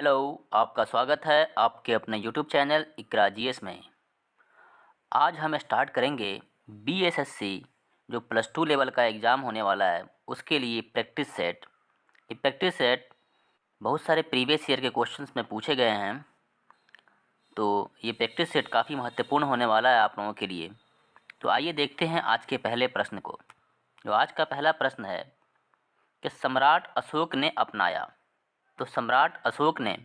Hello, आपका स्वागत है आपके अपने यूट्यूब चैनल इकरा जीएस में। आज हम स्टार्ट करेंगे बीएसएससी जो +2 लेवल का एग्ज़ाम होने वाला है उसके लिए प्रैक्टिस सेट। ये प्रैक्टिस सेट बहुत सारे प्रीवियस ईयर के क्वेश्चंस में पूछे गए हैं, तो ये प्रैक्टिस सेट काफ़ी महत्वपूर्ण होने वाला है आप लोगों के लिए। तो आइए देखते हैं आज के पहले प्रश्न को। जो आज का पहला प्रश्न है कि सम्राट अशोक ने अपनाया, तो सम्राट अशोक ने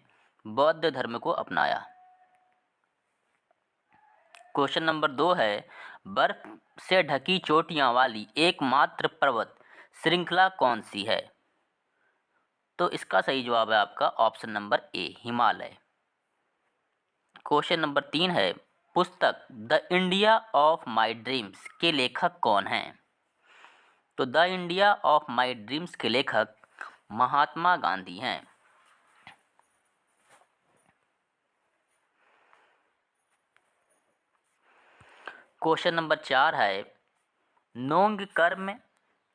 बौद्ध धर्म को अपनाया। क्वेश्चन नंबर 2 है, बर्फ से ढकी चोटियां वाली एकमात्र पर्वत श्रृंखला कौन सी है? तो इसका सही जवाब है आपका option number A, Himalaya. Question number 3 है, पुस्तक the India of my dreams के लेखक कौन हैं? तो the India of my dreams के लेखक महात्मा गांधी हैं। क्वेश्चन नंबर 4 है, नोंगकर्म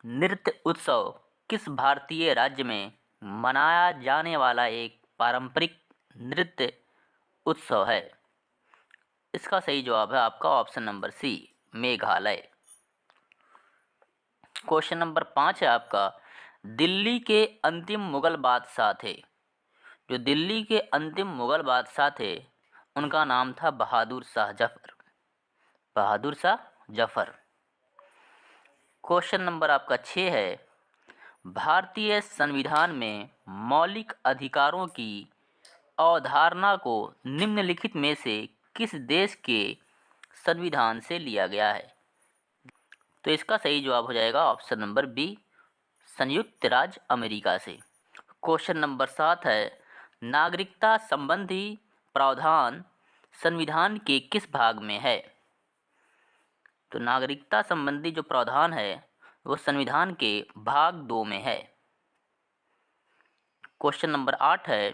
नृत्य उत्सव किस भारतीय राज्य में मनाया जाने वाला एक पारंपरिक नृत्य उत्सव है? इसका सही जवाब है आपका option number C, Meghalaya. Question number 5 है आपका, दिल्ली के अंतिम मुगल बादशाह थे। जो दिल्ली के अंतिम मुगल बादशाह थे उनका नाम था बहादुर शाह जफर। बहादुर शाह जफर। क्वेश्चन नंबर आपका 6 है, भारतीय संविधान में मौलिक अधिकारों की अवधारणा को निम्नलिखित में से किस देश के संविधान से लिया गया है? तो इसका सही जवाब हो जाएगा ऑप्शन नंबर बी, संयुक्त राज्य अमेरिका से। क्वेश्चन नंबर 7 है, नागरिकता संबंधी प्रावधान संविधान के किस भाग में है? तो नागरिकता संबंधी जो प्रावधान है वो संविधान के भाग 2 में है। क्वेश्चन नंबर 8 है,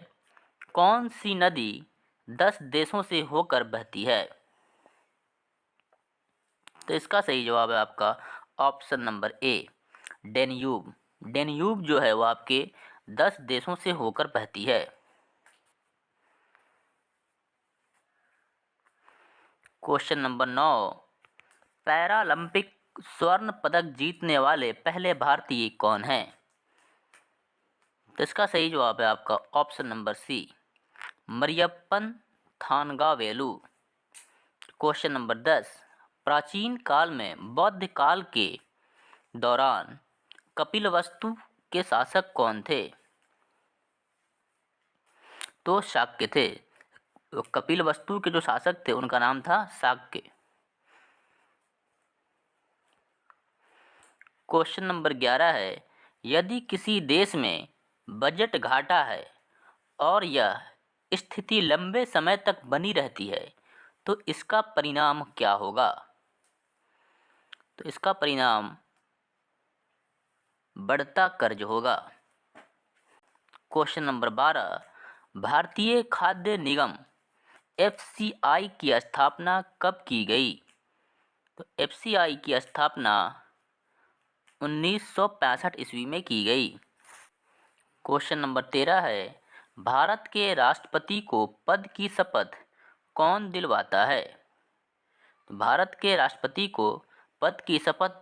कौन सी नदी 10 देशों से होकर बहती है? तो इसका सही जवाब है आपका option number A, Danube. Danube जो है वो आपके 10 देशों से होकर बहती है। क्वेश्चन नंबर 9, पैरालंपिक स्वर्ण पदक जीतने वाले पहले भारतीय कौन हैं? तो इसका सही जवाब है आपका option number C, Mariyappan Thangavelu. Question number 10, प्राचीन काल में बौद्ध काल के दौरान कपिलवस्तु के शासक कौन थे? तो शाक्य थे। तो कपिलवस्तु के जो शासक थे उनका नाम था शाक्य। क्वेश्चन नंबर 11 है, यदि किसी देश में बजट घाटा है और यह स्थिति लंबे समय तक बनी रहती है तो इसका परिणाम क्या होगा? तो इसका परिणाम बढ़ता कर्ज होगा। क्वेश्चन नंबर 12, भारतीय खाद्य निगम एफसीआई की स्थापना कब की गई? तो एफसीआई की स्थापना 1965 ईस्वी में की गई। क्वेश्चन नंबर 13 है, भारत के राष्ट्रपति को पद की शपथ कौन दिलवाता है? तो भारत के राष्ट्रपति को पद की शपथ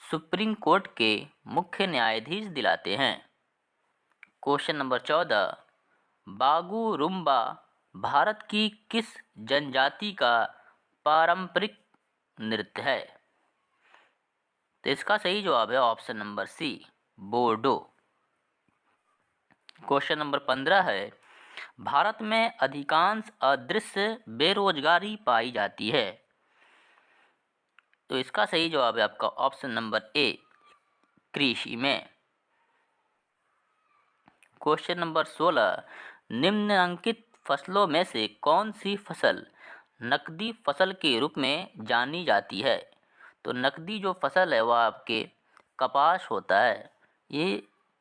सुप्रीम कोर्ट के मुख्य न्यायाधीश दिलाते हैं। क्वेश्चन नंबर 14, बागुरुम्बा भारत की किस जनजाति का पारंपरिक नृत्य है? तो इसका सही जवाब है option number C, Bodo. Question number 15 है, भारत में अधिकांश अदृश्य बेरोजगारी पाई जाती है। तो इसका सही जवाब है आपका ऑप्शन नंबर ए, कृषि में। क्वेश्चन नंबर 16, निम्नलिखित फसलों में से कौन सी फसल नकदी फसल के रूप में जानी जाती है? तो नकदी जो फसल है वह आपके कपास होता है। ये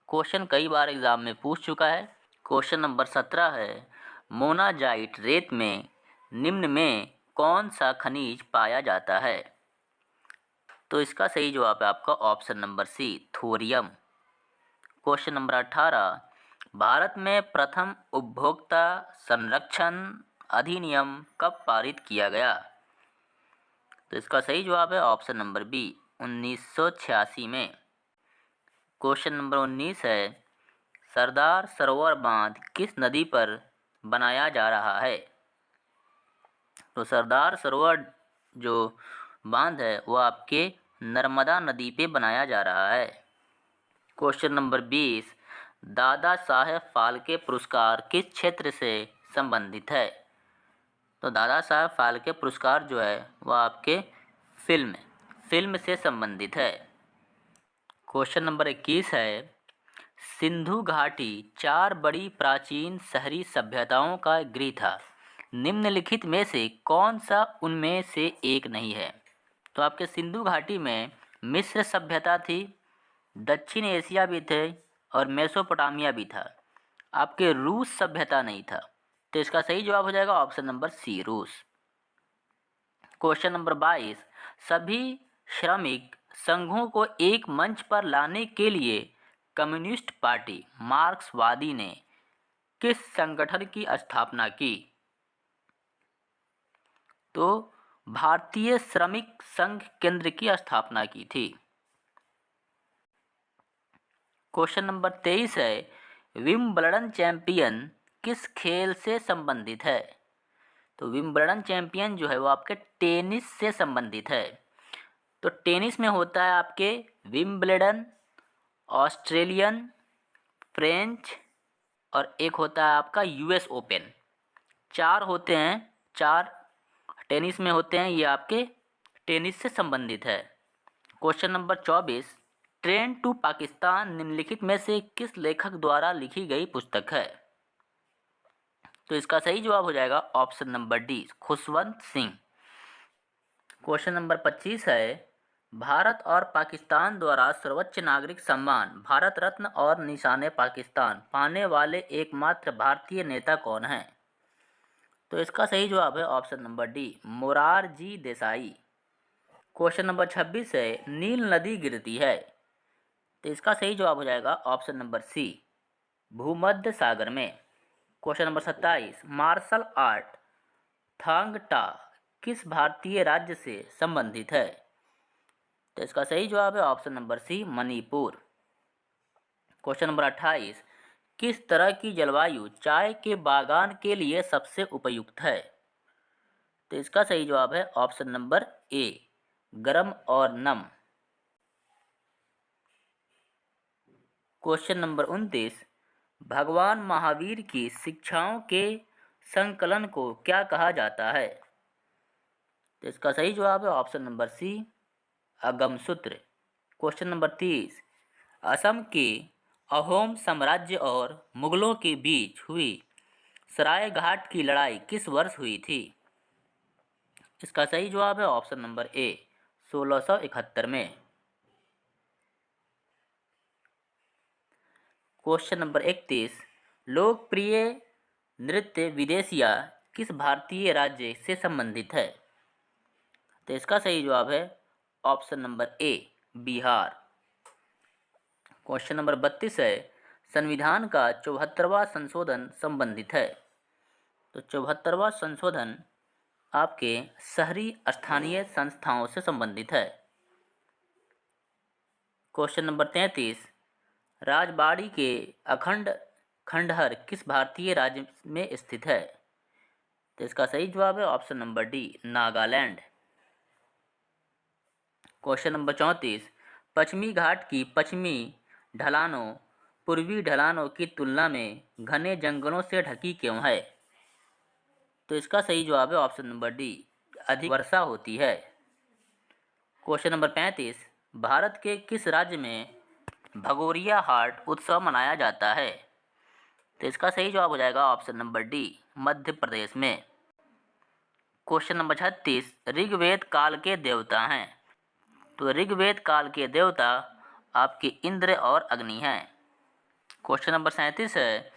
क्वेश्चन कई बार एग्जाम में पूछ चुका है। क्वेश्चन नंबर 17 है, मोनाजाइट रेत में निम्न में कौन सा खनिज पाया जाता है? तो इसका सही जवाब है आपका option number C, thorium. Question number 18, Bharat में प्रथम उपभोक्ता संरक्षण अधिनियम कब पारित किया गया? तो इसका सही जवाब है ऑप्शन नंबर बी, 1986 में। क्वेश्चन नंबर 19 है, सरदार सरोवर बांध किस नदी पर बनाया जा रहा है? तो सरदार सरोवर जो बांध है वो आपके नर्मदा नदी पे बनाया जा रहा है। क्वेश्चन नंबर 20, दादा साहेब फाल्के पुरस्कार किस क्षेत्र से संबंधित है? तो दादा साहेब फाल्के पुरस्कार जो है वह आपके फिल्म से संबंधित है। क्वेश्चन नंबर 21 है, सिंधु घाटी 4 बड़ी प्राचीन शहरी सभ्यताओं का गृह था, निम्नलिखित में से कौन सा उनमें से एक नहीं है? तो आपके सिंधु घाटी में मिस्र सभ्यता थी, दक्षिण एशिया भी थे और मेसोपोटामिया भी था। आपके रूस सभ्यता नहीं था। तो इसका सही जवाब हो जाएगा ऑप्शन नंबर सी, रूस। क्वेश्चन नंबर 22, सभी श्रमिक संघों को एक मंच पर लाने के लिए कम्युनिस्ट पार्टी मार्क्सवादी ने किस संगठन की स्थापना की? तो भारतीय श्रमिक संघ केंद्र की स्थापना की थी। क्वेश्चन नंबर 23 है, विंबलडन चैंपियन किस खेल से संबंधित है? तो विंबलडन चैंपियन जो है वो आपके टेनिस से संबंधित है। तो टेनिस में होता है आपके विंबलडन, ऑस्ट्रेलियन, फ्रेंच और एक होता है आपका यूएस ओपन। 4 होते हैं, 4 टेनिस में होते हैं, ये आपके टेनिस से संबंधित है। Question number 24, train to Pakistan निम्नलिखित में से किस लेखक द्वारा लिखी गई पुस्तक है? तो इसका सही जवाब हो जाएगा option number D, Khushwant Singh. Question number 25 है, भारत और पाकिस्तान द्वारा सर्वोच्च नागरिक सम्मान भारत रत्न और निशाने पाकिस्तान पाने वाले एकमात्र भारतीय नेता कौन हैं? तो इसका सही जवाब है option number D, Morarji Desai. Question number 26 है, नील नदी गिरती है। तो इसका सही जवाब हो जाएगा ऑप्शन नंबर सी, भूमध्य सागर में। क्वेश्चन नंबर 27, मार्शल आर्ट थांग टा किस भारतीय राज्य से संबंधित है? तो इसका सही जवाब है option number C, Manipur. Question number 28, किस तरह की जलवायु चाय के बागान के लिए सबसे उपयुक्त है? तो इसका सही जवाब है ऑप्शन नंबर ए, गर्म और नम। क्वेश्चन नंबर 29, भगवान महावीर की शिक्षाओं के संकलन को क्या कहा जाता है? तो इसका सही जवाब है option number C, Agamasutra. Question number 30, Assam के अहोम साम्राज्य और मुगलों के बीच हुई सरायघाट की लड़ाई किस वर्ष हुई थी? इसका सही जवाब है ऑप्शन नंबर ए, 1671 में। क्वेश्चन नंबर 31, लोकप्रिय नृत्य विदेशिया किस भारतीय राज्य से संबंधित है? तो इसका सही जवाब है option number A, Bihar. Question number 32 है, संविधान का 74वां संशोधन संबंधित है। तो 74वां संशोधन आपके शहरी स्थानीय संस्थाओं से संबंधित है। क्वेश्चन नंबर 33, राजबाड़ी के अखंड खंडहर किस भारतीय राज्य में स्थित है? तो इसका सही जवाब है option number D, Nagaland. Question number 34, पश्चिमी घाट की पश्चिमी ढलानों पूर्वी ढलानों की तुलना में घने जंगलों से ढकी क्यों है? तो इसका सही जवाब है ऑप्शन नंबर डी, अधिक वर्षा होती है। क्वेश्चन नंबर 35, भारत के किस राज्य में भगोरिया हाट उत्सव मनाया जाता है? तो इसका सही जवाब हो जाएगा option number D, Madhya Pradesh में। क्वेश्चन नंबर 36, ऋग्वेद काल के देवता हैं। तो ऋग्वेद काल के देवता आपके इंद्र और अग्नि हैं। क्वेश्चन नंबर 37 है,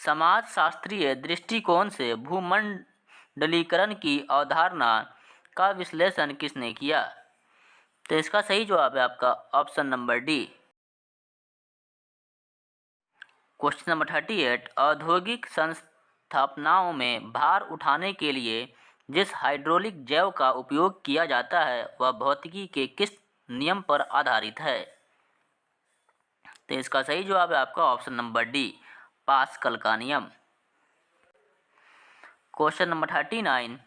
समाज शास्त्रीय दृष्टिकोण से भूमंडलीकरण की अवधारणा का विश्लेषण किसने किया? तो इसका सही जवाब है आपका option number D, question number 38, औद्योगिक संस्थापनाओं में भार उठाने के लिए जिस हाइड्रोलिक जैव का उपयोग किया जाता है वह भौतिकी के किस नियम पर आधारित है? तो इसका सही जवाब है आपका ऑप्शन नंबर डी, पास्कल का नियम। क्वेश्चन नंबर 39,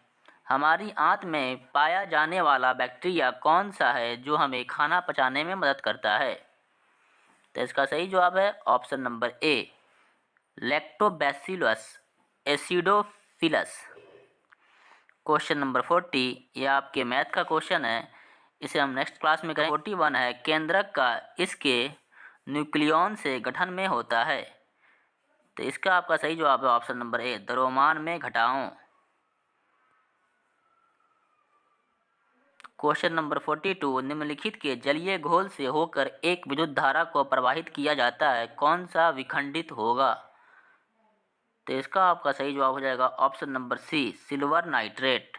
हमारी आंत में पाया जाने वाला बैक्टीरिया कौन सा है जो हमें खाना पचाने में मदद करता है? तो इसका सही जवाब है option number A, lactobacillus acidophilus. Question number 40, ये आपके मैथ का क्वेश्चन है, इसे हम नेक्स्ट क्लास में करें। 41 है, केंद्रक का इसके न्यूक्लियॉन से गठन में होता है? तो इसका आपका सही जवाब है ऑप्शन नंबर ए, द्रव्यमान में घटाओ। क्वेश्चन नंबर 42, निम्नलिखित के जलीय घोल से होकर एक विद्युत धारा को प्रवाहित किया जाता है, कौन सा विखंडित होगा? तो इसका आपका सही जवाब हो जाएगा option number C, silver nitrate.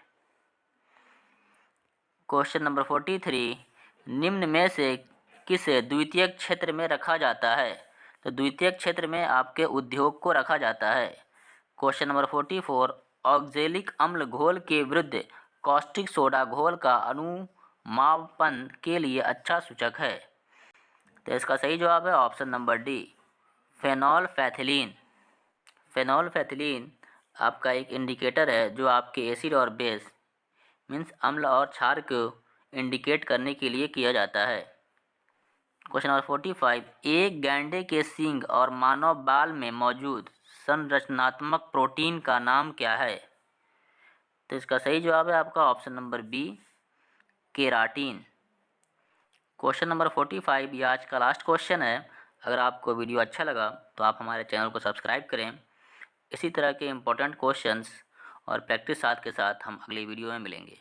Question number 43, निम्न में से किसे द्वितीयक क्षेत्र में रखा जाता है? तो द्वितीयक क्षेत्र में आपके उद्योग को रखा जाता है। क्वेश्चन नंबर 44, ऑक्जेलिक अम्ल घोल के विरुद्ध कॉस्टिक सोडा घोल का अनुमापन के लिए अच्छा सूचक है? तो इसका सही जवाब है ऑप्शन नंबर डी, फेनोल्फेथिलीन। फेनोल्फेथिलीन आपका एक इंडिकेटर है जो आपके एसिड और बेस मीन्स अम्ल और क्षार को इंडिकेट करने के लिए किया जाता है। क्वेश्चन नंबर 45, एक गैंडे के सींग और मानव बाल में मौजूद संरचनात्मक प्रोटीन का नाम क्या है? तो इसका सही जवाब है आपका option number B, keratin. Question number 45 ये आज का लास्ट क्वेश्चन है। अगर आपको वीडियो अच्छा लगा तो आप हमारे चैनल को सब्सक्राइब करें। इसी तरह के इम्पोर्टेंट क्वेश्चंस और प्रैक्टिस साथ के साथ हम अगली वीडियो में मिलेंगे।